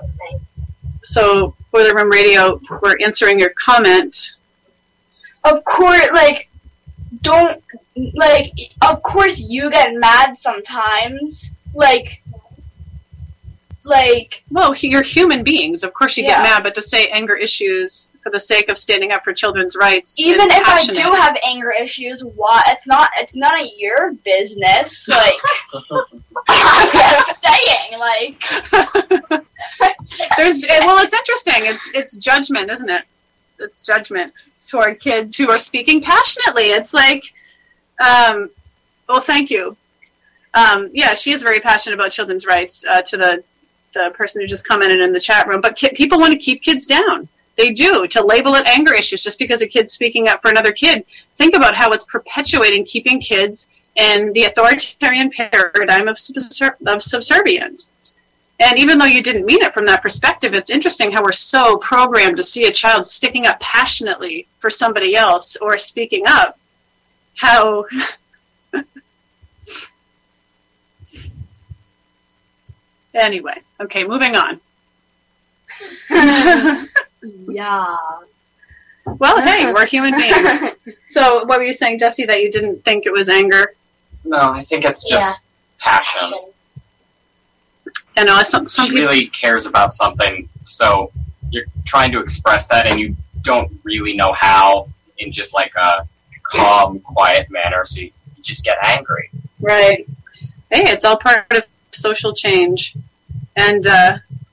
So, Boiler Room Radio, we're answering your comment. Of course, of course you get mad sometimes. Well, you're human beings. Of course you Yeah. get mad, but to say anger issues for the sake of standing up for children's rights, even and if passionate, I do have anger issues, it's none of your business. I'm just saying, it's interesting. It's judgment, isn't it? It's judgment toward kids who are speaking passionately. It's like, well, thank you. Yeah, she is very passionate about children's rights, to the person who just commented in the chat room. But people want to keep kids down. They do, to label it anger issues just because a kid's speaking up for another kid. Think about how it's perpetuating keeping kids in the authoritarian paradigm of subservience. And even though you didn't mean it from that perspective, it's interesting how we're so programmed to see a child sticking up passionately for somebody else or speaking up. How... Anyway, okay, moving on. yeah. Well, hey, we're human beings. So, what were you saying, Jesse, that you didn't think it was anger? No, I think it's just passion. I know some She people really cares about something, so you're trying to express that, and you don't really know how in just like a calm, quiet manner, so you just get angry. Right. Hey, it's all part of social change. And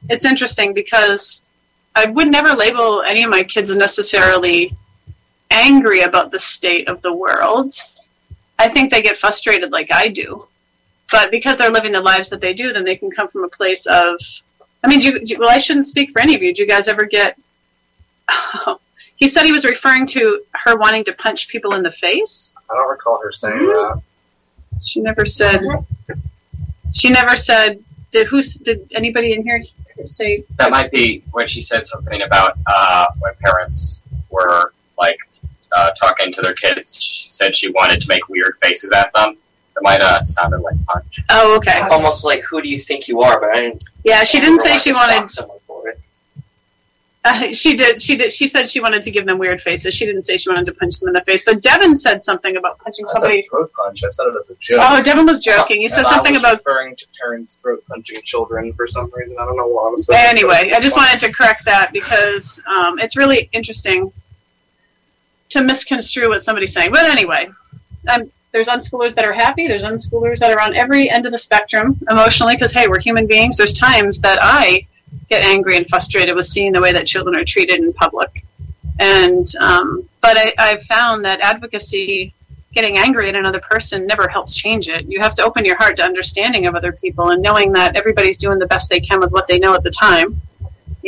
it's interesting because I would never label any of my kids necessarily angry about the state of the world. I think they get frustrated like I do. But because they're living the lives that they do, then they can come from a place of... I mean, well, I shouldn't speak for any of you. Do you guys ever get... Oh, he said he was referring to her wanting to punch people in the face. I don't recall her saying that. She never said... She never said... Did anybody in here say... That might be when she said something about when parents were, like, talking to their kids. She said she wanted to make weird faces at them. It might have sounded like punch. Oh, okay. Almost like, who do you think you are? But I didn't... Yeah, she didn't say she wanted... someone for it. She did. She said she wanted to give them weird faces. She didn't say she wanted to punch them in the face. But Devin said something about punching somebody. I said throat punch. I said it as a joke. Oh, Devin was joking. He said something about... referring to parents throat punching children for some reason. I don't know what I was saying. Anyway, I just wanted to correct that because it's really interesting to misconstrue what somebody's saying. But anyway, there's unschoolers that are happy. There's unschoolers that are on every end of the spectrum emotionally because, hey, we're human beings. There's times that I get angry and frustrated with seeing the way that children are treated in public. And but I've found that advocacy, getting angry at another person, never helps change it. You have to open your heart to understanding of other people and knowing that everybody's doing the best they can with what they know at the time.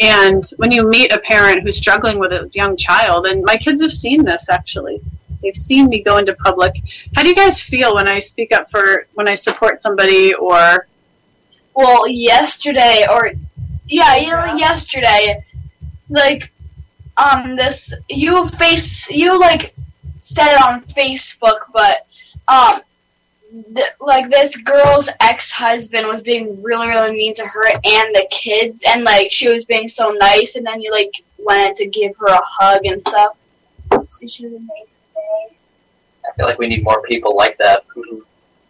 And when you meet a parent who's struggling with a young child, and my kids have seen this actually, they've seen me go into public. How do you guys feel when I speak up for, when I support somebody or... Well, yesterday, like, you said it on Facebook, but, this girl's ex-husband was being really, really mean to her and the kids, and, like, she was being so nice, and then you, like, went in to give her a hug and stuff. So she was amazing. I feel like we need more people like that.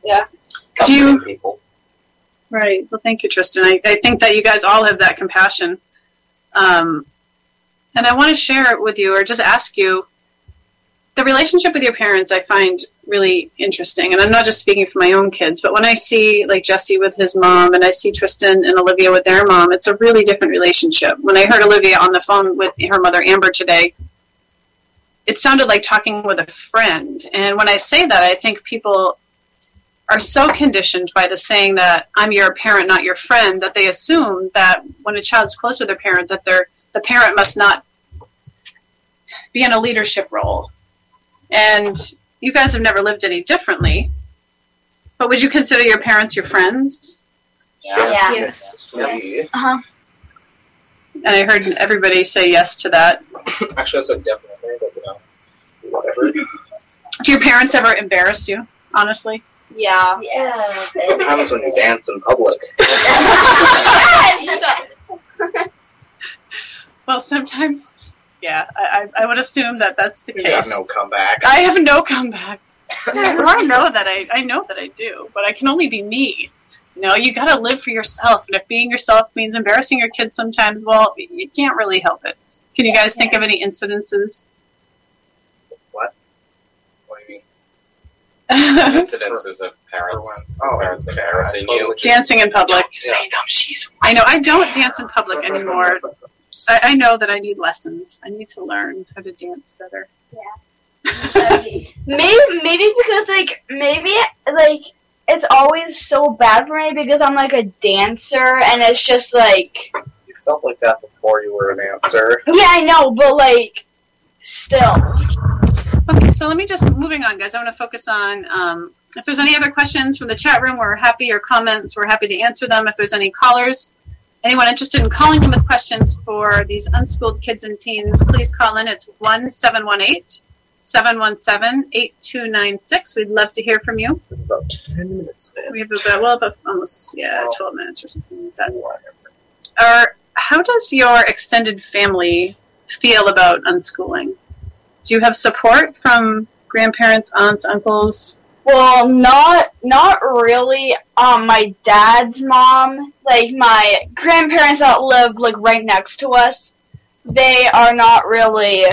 Yeah. Comforting people. Right. Well, thank you, Tristan. I think that you guys all have that compassion. And I want to share it with you or just ask you, the relationship with your parents I find really interesting. And I'm not just speaking for my own kids, but when I see like Jesse with his mom and I see Tristan and Olivia with their mom, it's a really different relationship. When I heard Olivia on the phone with her mother Amber today, it sounded like talking with a friend. And when I say that, I think people are so conditioned by the saying that I'm your parent, not your friend, that they assume that when a child's close with their parent, that the parent must not be in a leadership role. And you guys have never lived any differently, but would you consider your parents your friends? Yeah. Yes. Uh-huh. And I heard everybody say yes to that. Actually, I said definitely, but whatever. Do your parents ever embarrass you, honestly? Yeah. What happens when you dance in public? Well, sometimes, yeah, I would assume that that's the case. You have no comeback. I have no comeback. I know that I do, but I can only be me. You know, you gotta live for yourself, and if being yourself means embarrassing your kids sometimes, well, you can't really help it. Can you guys think of any incidences? What? What do you mean? Incidences of parents embarrassing you. Dancing in public. Say them, she's. I know, I don't dance in public anymore. I know that I need lessons. I need to learn how to dance better. Maybe because maybe it's always so bad for me because I'm like a dancer and it's just like. You felt like that before you were a dancer. Yeah, I know, but like, still. Okay, so let me just, moving on, guys. I want to focus on, if there's any other questions from the chat room, we're happy, or comments, we're happy to answer them. If there's any callers, anyone interested in calling in with questions for these unschooled kids and teens, please call in. It's 1-718-717-8296. We'd love to hear from you. We have about 10 minutes left. We have about almost, 12 minutes or something like that. Or how does your extended family feel about unschooling? Do you have support from grandparents, aunts, uncles? Well, not really. My dad's mom, like my grandparents that live like right next to us, they are not really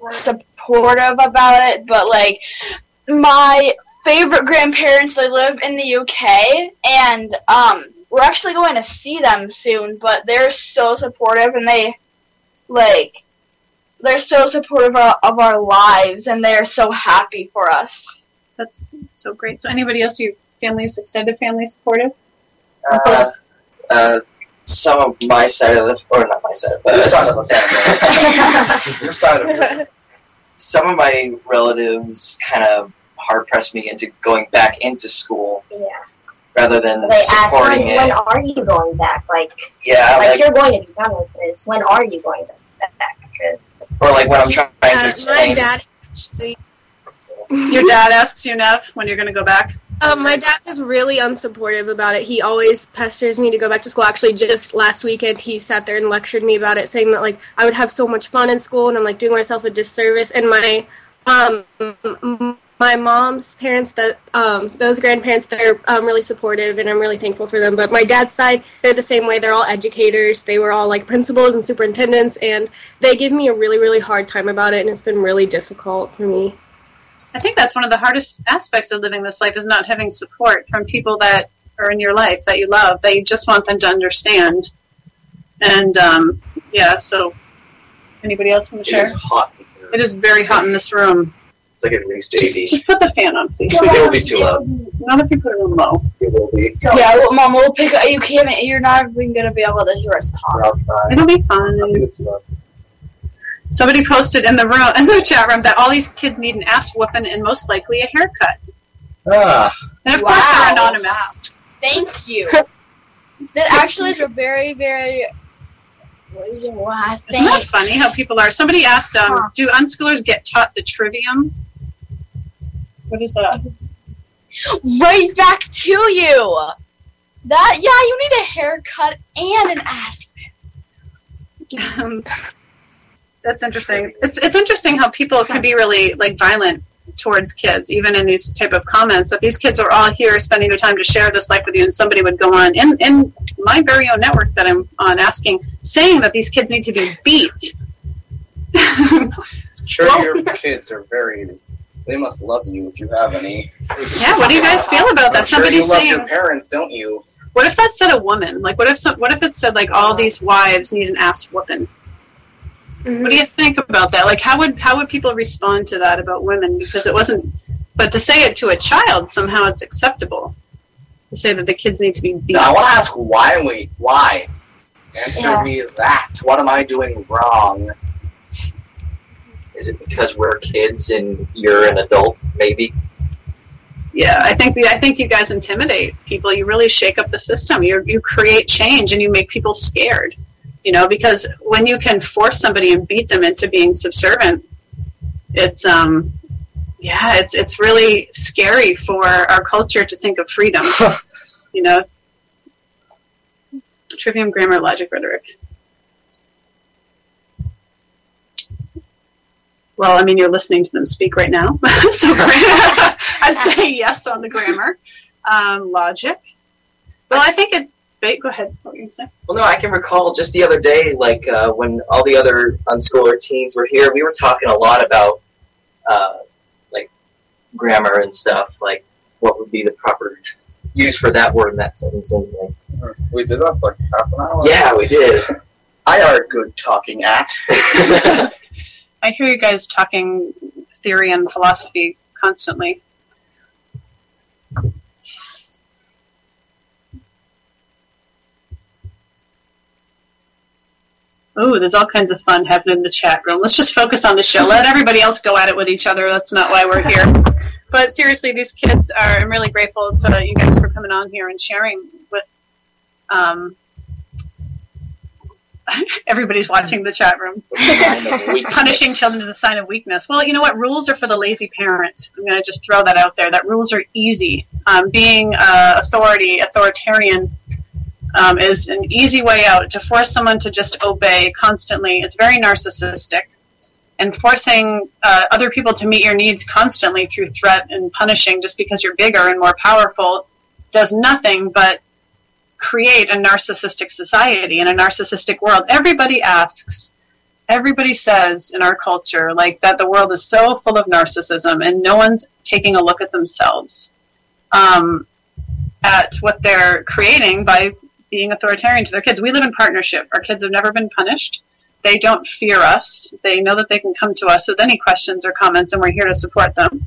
supportive about it. But like my favorite grandparents, they live in the UK, and we're actually going to see them soon. But they're so supportive, and they're so supportive of our lives, and they're so happy for us. That's so great. So anybody else, your family's extended family supportive? Some of my side of the, or not my side, but Your side of the family. Your side of it. Some of my relatives kind of hard pressed me into going back into school. Yeah. Rather than They ask, supporting when it. are you going back? Like Yeah, you're going to be done with this. When are you going back? or like when I'm trying to explain. My dad is actually. Your dad asks you, Nev, when you're going to go back? My dad is really unsupportive about it. He always pesters me to go back to school. Actually, just last weekend, he sat there and lectured me about it, saying that, like, I would have so much fun in school, and I'm, like, doing myself a disservice. And my mom's parents, those grandparents, they're really supportive, and I'm really thankful for them. But my dad's side, they're the same way. They're all educators. They were all, like, principals and superintendents, and they give me a really, really hard time about it, and it's been really difficult for me. I think that's one of the hardest aspects of living this life, is not having support from people that are in your life, that you love, that you just want them to understand. And, so anybody else want to share? It is hot. It is very hot in this room. It's like at least 80. Just put the fan on, please. It will be too loud. Not if you put it on low. It will be. Yeah, well, Mom, we'll pick. You're not even gonna be able to hear us talk. I'll try. It'll be I think fun. it's loud. Somebody posted in the chat room that all these kids need an ass whooping and most likely a haircut. And of course they're anonymous. Thank you. That actually is a very, very. Isn't that funny how people are? Somebody asked, do unschoolers get taught the trivium? What is that? Right back to you. That, yeah, you need a haircut and an ass. That's interesting. It's interesting how people can be really like violent towards kids, even in these type of comments, that these kids are all here spending their time to share this life with you, and somebody would go on in my very own network that I'm on saying that these kids need to be beat. Sure, your kids are they must love you if you have any. Yeah, what do you guys feel about that? I'm sure Somebody's you love saying, your parents, don't you? what if that said a woman? Like, what if it said, like, all these wives need an ass whooping? Mm-hmm. What do you think about that? Like, how would people respond to that about women? Because it wasn't, but to say it to a child, somehow it's acceptable. To say that the kids need to be beat. I want to ask why? Answer me that. What am I doing wrong? Is it because we're kids and you're an adult, maybe? Yeah, I think you guys intimidate people. You really shake up the system. You create change, and you make people scared. You know, because when you can force somebody and beat them into being subservient, it's Yeah, it's really scary for our culture to think of freedom. You know, trivium, grammar, logic, rhetoric. Well, I mean, you're listening to them speak right now, so I say yes on the grammar. Logic. Well, I think it's... Go ahead. What were you going to say? Well, no, I can recall just the other day, like, when all the other unschooler teens were here, we were talking a lot about, like, grammar and stuff, like, what would be the proper use for that word in that sentence. And, like, We did that for like half an hour. yeah, we did. I are a good talking act. I hear you guys talking theory and philosophy constantly. Ooh, there's all kinds of fun happening in the chat room. Let's just focus on the show. Let everybody else go at it with each other. That's not why we're here. But seriously, these kids are... I'm really grateful to you guys for coming on here and sharing with... everybody's watching the chat room. Punishing children is a sign of weakness. Well, you know what? Rules are for the lazy parent. I'm going to just throw that out there. That rules are easy. Being authoritarian... is an easy way out. To force someone to just obey constantly is very narcissistic. And forcing other people to meet your needs constantly through threat and punishing just because you're bigger and more powerful does nothing but create a narcissistic society and a narcissistic world. Everybody asks, everybody says in our culture, like, that the world is so full of narcissism and no one's taking a look at themselves, at what they're creating by being authoritarian to their kids. We live in partnership. Our kids have never been punished. They don't fear us. They know that they can come to us with any questions or comments, and we're here to support them.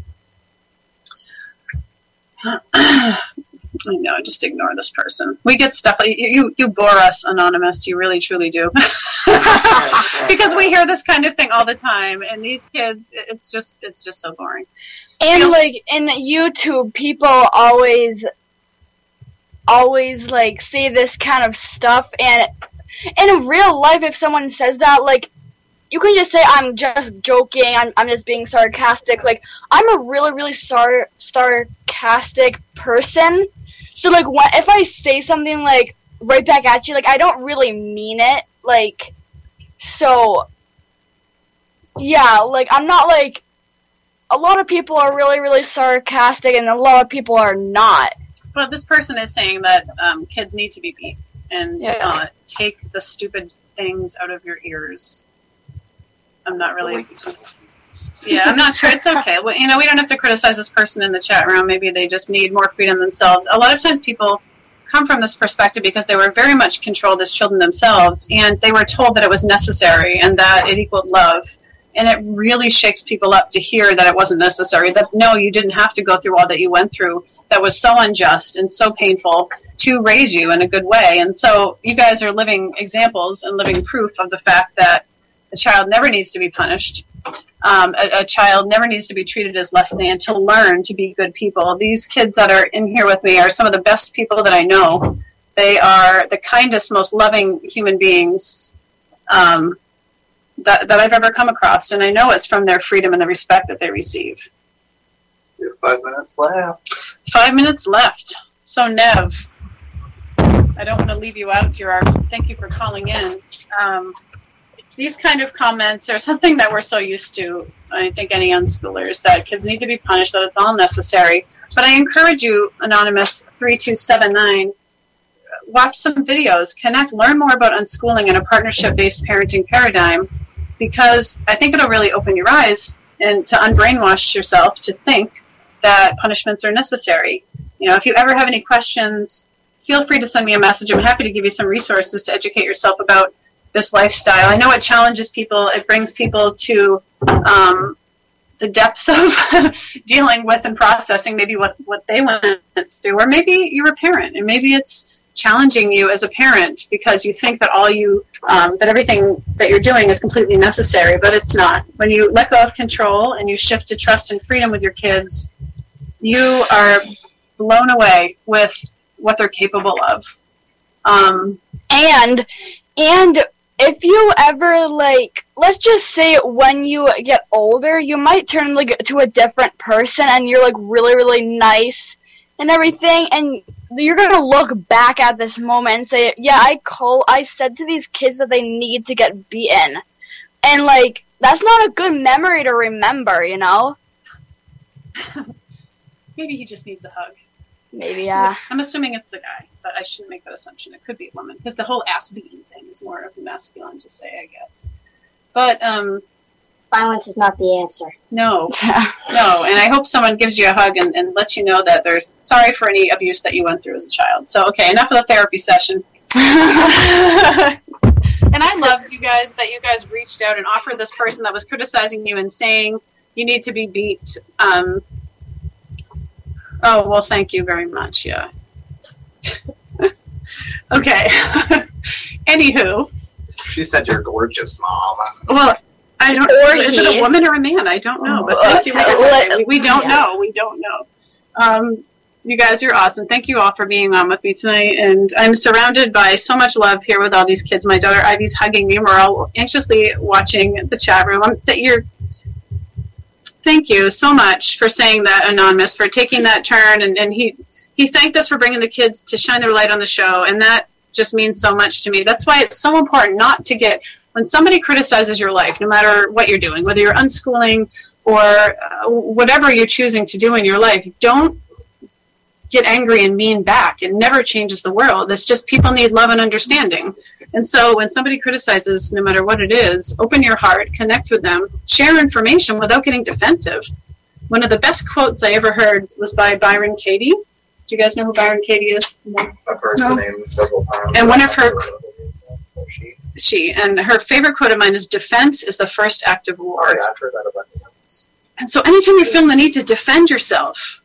I know, just ignore this person. We get stuff, you bore us, Anonymous. You really, truly do. Because we hear this kind of thing all the time, and these kids, it's just so boring. And, like, in YouTube, people always like say this kind of stuff, and in real life, if someone says that, like, you can just say, I'm just joking, I'm just being sarcastic. Like, I'm a really, really sarcastic person, so, like, if I say something, like, right back at you, like, I don't really mean it, like, so, yeah, like, I'm not, like, a lot of people are really, really sarcastic, and a lot of people are not. Well, this person is saying that kids need to be beat and take the stupid things out of your ears. I'm not really... Yeah, I'm not sure. It's okay. Well, you know, we don't have to criticize this person in the chat room. Maybe they just need more freedom themselves. A lot of times people come from this perspective because they were very much controlled as children themselves, and they were told that it was necessary and that it equaled love. And it really shakes people up to hear that it wasn't necessary, that no, you didn't have to go through all that you went through. That was so unjust and so painful to raise you in a good way. And so you guys are living examples and living proof of the fact that a child never needs to be punished. A child never needs to be treated as less than, to learn to be good people. These kids that are in here with me are some of the best people that I know. They are the kindest, most loving human beings that I've ever come across. And I know it's from their freedom and the respect that they receive. We have 5 minutes left. 5 minutes left. So, Nev, I don't want to leave you out, Gerard. Thank you for calling in. These kind of comments are something that we're so used to, I think, any unschoolers, that kids need to be punished, that it's all necessary. But I encourage you, Anonymous 3279, watch some videos, connect, learn more about unschooling and a partnership-based parenting paradigm, because I think it'll really open your eyes and to unbrainwash yourself to think that punishments are necessary. You know, if you ever have any questions, feel free to send me a message. I'm happy to give you some resources to educate yourself about this lifestyle. I know it challenges people. It brings people to the depths of dealing with and processing maybe what they went through. Or maybe you're a parent, and maybe it's challenging you as a parent because you think that that everything that you're doing is completely necessary, but it's not. When you let go of control and you shift to trust and freedom with your kids, you are blown away with what they're capable of. And if you ever, like, let's just say when you get older, you might turn, like, to a different person, and you're, like, really, really nice and everything, and you're gonna look back at this moment and say, yeah, I said to these kids that they need to get beaten. And, like, that's not a good memory to remember, you know? Maybe he just needs a hug. Maybe, yeah. I'm assuming it's a guy, but I shouldn't make that assumption. It could be a woman, because the whole ass beating thing is more of a masculine to say, I guess. But, Violence is not the answer. no, no, and I hope someone gives you a hug and lets you know that they're sorry for any abuse that you went through as a child. So, okay, enough of the therapy session. And I love you guys that you guys reached out and offered this person that was criticizing you and saying you need to be beat. Oh, well, thank you very much, yeah. Okay. Anywho. She said you're gorgeous, Mom. Well, I don't know. Is it a woman or a man? I don't know. But thank you. We don't know. We don't know. You guys are awesome. Thank you all for being on with me tonight. And I'm surrounded by so much love here with all these kids. My daughter Ivy's hugging me. We're all anxiously watching the chat room. Thank you so much for saying that, Anonymous, for taking that turn. And he thanked us for bringing the kids to shine their light on the show. And that just means so much to me. That's why it's so important not to get, when somebody criticizes your life, no matter what you're doing, whether you're unschooling or whatever you're choosing to do in your life, don't get angry and mean back. It never changes the world. It's just people need love and understanding. And so when somebody criticizes, no matter what it is, open your heart, connect with them, share information without getting defensive. One of the best quotes I ever heard was by Byron Katie. Do you guys know who Byron Katie is? I've heard the name several times. And one of her... and her favorite quote of mine is, defense is the first act of war. Oh, yeah, I've heard that about times. And so anytime you're feeling the need to defend yourself,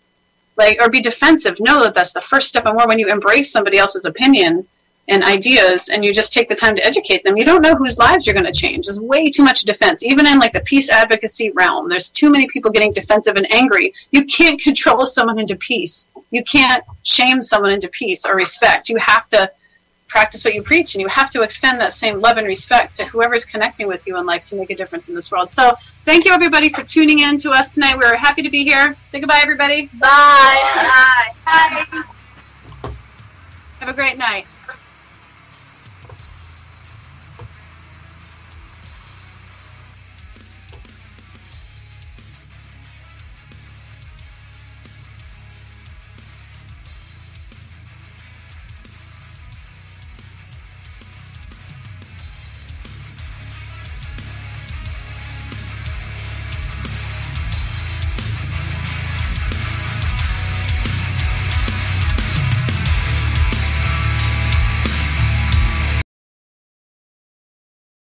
or be defensive, know that that's the first step in war. When you embrace somebody else's opinion and ideas and you just take the time to educate them, you don't know whose lives you're going to change. There's way too much defense. Even in the peace advocacy realm, there's too many people getting defensive and angry. You can't control someone into peace. You can't shame someone into peace or respect. You have to practice what you preach, and you have to extend that same love and respect to whoever's connecting with you in life to make a difference in this world. So thank you, everybody, for tuning in to us tonight. We're happy to be here. Say goodbye, everybody. Bye. Bye. Have a great night.